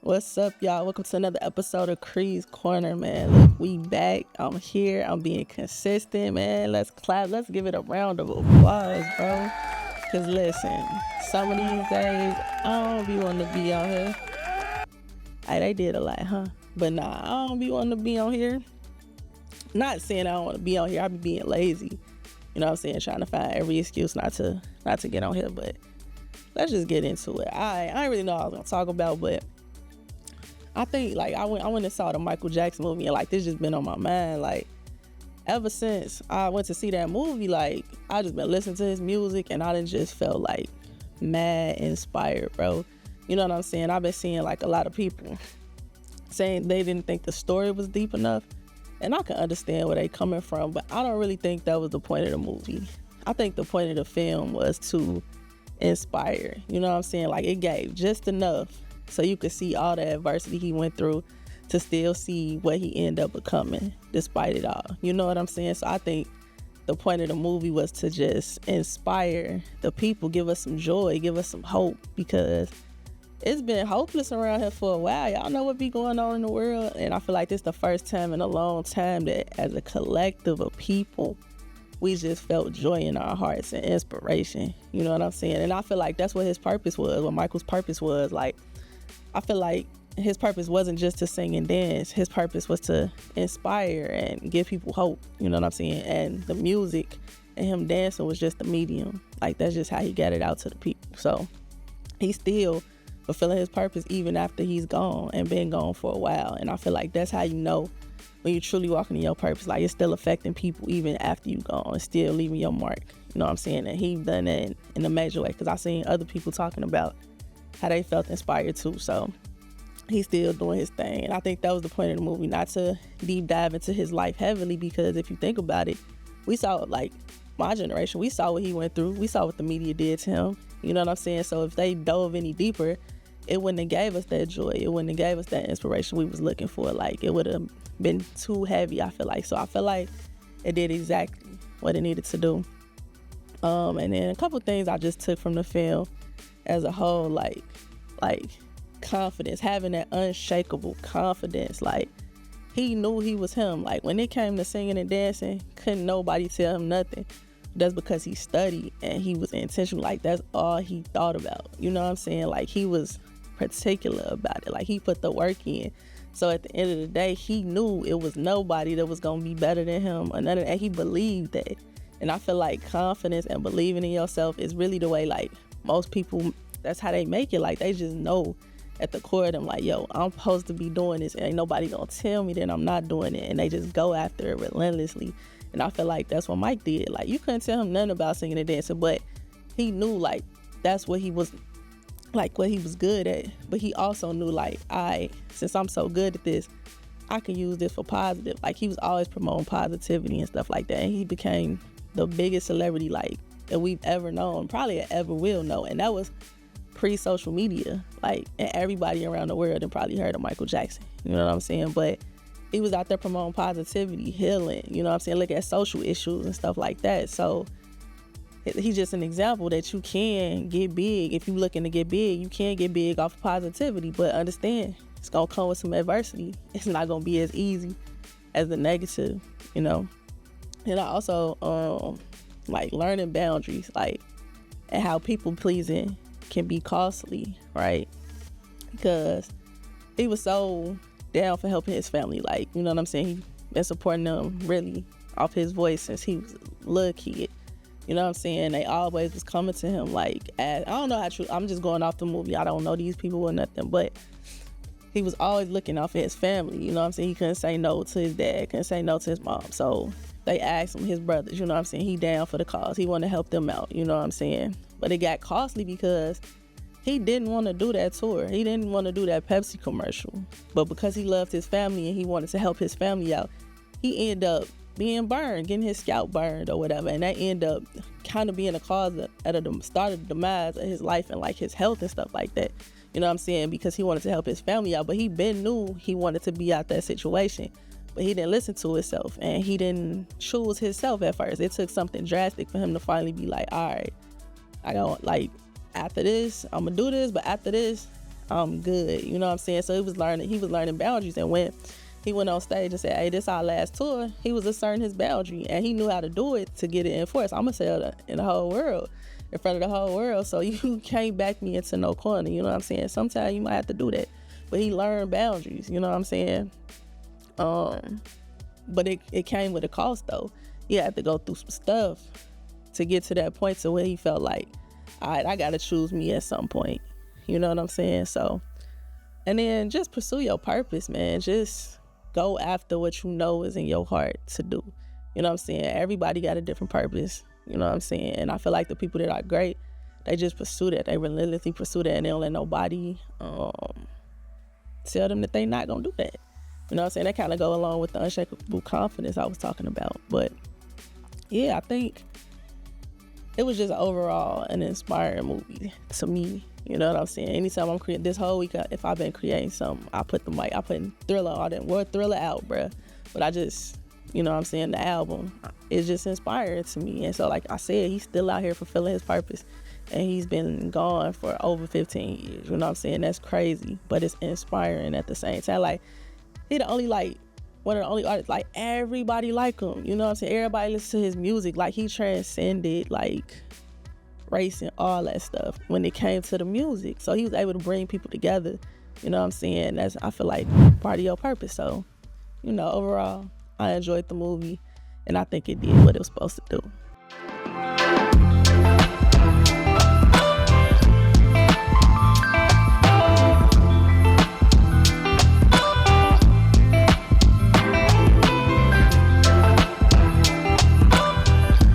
What's up, y'all? Welcome to another episode of Cree's Corner, man. Look, we back. I'm here. I'm being consistent, man. Let's clap. Let's give it a round of applause, bro. Because listen, some of these days, I don't be wanting to be out here. Hey, they did a lot, huh? But nah, I don't be wanting to be on here. Not saying I don't want to be on here. I be being lazy. You know what I'm saying? Trying to find every excuse not to get on here. But let's just get into it. I didn't really know what I was going to talk about, but I think, like, I went and saw the Michael Jackson movie, and, like, this just been on my mind, like, ever since I went to see that movie. Like, I just been listening to his music, and I done just felt, like, mad inspired, bro. You know what I'm saying? I've been seeing, like, a lot of people saying they didn't think the story was deep enough, and I can understand where they coming from, but I don't really think that was the point of the movie. I think the point of the film was to inspire, you know what I'm saying? Like, it gave just enough so you could see all the adversity he went through to still see what he ended up becoming despite it all. You know what I'm saying? So I think the point of the movie was to just inspire the people, give us some joy, give us some hope, because it's been hopeless around here for a while. Y'all know what be going on in the world, and I feel like this is the first time in a long time that as a collective of people, we just felt joy in our hearts and inspiration. You know what I'm saying? And I feel like that's what his purpose was, what Michael's purpose was. Like, I feel like his purpose wasn't just to sing and dance. His purpose was to inspire and give people hope. You know what I'm saying? And the music and him dancing was just the medium. Like, that's just how he got it out to the people. So he's still fulfilling his purpose even after he's gone and been gone for a while. And I feel like that's how you know when you're truly walking in your purpose. Like, it's still affecting people even after you gone. It's still leaving your mark. You know what I'm saying? And he done that in a major way, because I seen other people talking about how they felt inspired too. So he's still doing his thing. And I think that was the point of the movie, not to deep dive into his life heavily, because if you think about it, we saw, like, my generation, we saw what he went through. We saw what the media did to him. You know what I'm saying? So if they dove any deeper, it wouldn't have gave us that joy. It wouldn't have gave us that inspiration we was looking for. Like, it would have been too heavy, I feel like. So I feel like it did exactly what it needed to do. And then a couple things I just took from the film as a whole, like confidence, having that unshakable confidence. Like, he knew he was him. Like, when it came to singing and dancing, couldn't nobody tell him nothing. That's because he studied and he was intentional. Like, that's all he thought about. You know what I'm saying? Like, he was particular about it. Like, he put the work in. So at the end of the day, he knew it was nobody that was gonna be better than him, and he believed that. And I feel like confidence and believing in yourself is really the way, like, most people, that's how they make it. Like, they just know at the core of them, like, yo, I'm supposed to be doing this, and ain't nobody gonna tell me that I'm not doing it. And they just go after it relentlessly. And I feel like that's what Mike did. Like, you couldn't tell him nothing about singing and dancing, but he knew, like, that's what he was, like, what he was good at. But he also knew, like, since I'm so good at this, I can use this for positive. Like, he was always promoting positivity and stuff like that. And he became the biggest celebrity, like, that we've ever known, probably ever will know. And that was pre-social media. Like, and everybody around the world had probably heard of Michael Jackson. You know what I'm saying? But he was out there promoting positivity, healing, you know what I'm saying? Look at social issues and stuff like that. So he's just an example that you can get big. If you're looking to get big, you can get big off of positivity. But understand, it's going to come with some adversity. It's not going to be as easy as the negative, you know? And I also, like, learning boundaries, like, and how people pleasing can be costly, right? Because he was so down for helping his family. Like, you know what I'm saying? He been supporting them really off his voice since he was a little kid. You know what I'm saying? They always was coming to him, like, I don't know how true, I'm just going off the movie. I don't know these people or nothing, but he was always looking out for his family. You know what I'm saying? He couldn't say no to his dad, couldn't say no to his mom. So they asked him, his brothers, you know what I'm saying? He down for the cause. He wanted to help them out, you know what I'm saying? But it got costly because he didn't want to do that tour. He didn't want to do that Pepsi commercial. But because he loved his family and he wanted to help his family out, he ended up being burned, getting his scalp burned or whatever. And that ended up kind of being a cause at the start of the demise of his life and, like, his health and stuff like that. You know what I'm saying? Because he wanted to help his family out. But he knew he wanted to be out that situation. But he didn't listen to himself, and he didn't choose himself at first. It took something drastic for him to finally be like, all right, I don't, like, after this, I'm gonna do this, but after this, I'm good. You know what I'm saying? So he was learning boundaries. And when he went on stage and said, hey, this our last tour, he was asserting his boundary, and he knew how to do it to get it enforced. I'm gonna sell it in the whole world, in front of the whole world. So you can't back me into no corner. You know what I'm saying? Sometimes you might have to do that. But he learned boundaries, you know what I'm saying? But it came with a cost though. He had to go through some stuff to get to that point to where he felt like, all right, I gotta choose me at some point. You know what I'm saying? So, and then just pursue your purpose, man. Just go after what you know is in your heart to do. You know what I'm saying? Everybody got a different purpose. You know what I'm saying? And I feel like the people that are great, they just pursue that. They relentlessly pursue that, and they don't let nobody tell them that they not gonna do that. You know what I'm saying? That kind of go along with the unshakable confidence I was talking about. But yeah, I think it was just overall an inspiring movie to me. You know what I'm saying? Anytime I'm creating, this whole week, if I've been creating something, I put Thriller, all that word Thriller out, bruh. But I just, you know what I'm saying, the album is just inspiring to me. And so, like I said, he's still out here fulfilling his purpose. And he's been gone for over 15 years. You know what I'm saying? That's crazy. But it's inspiring at the same time. Like, he the only, like, one of the only artists, like, everybody like him. You know what I'm saying? Everybody listens to his music. Like, he transcended, like, race and all that stuff when it came to the music. So he was able to bring people together. You know what I'm saying? That's, I feel like, part of your purpose. So, you know, overall, I enjoyed the movie, and I think it did what it was supposed to do.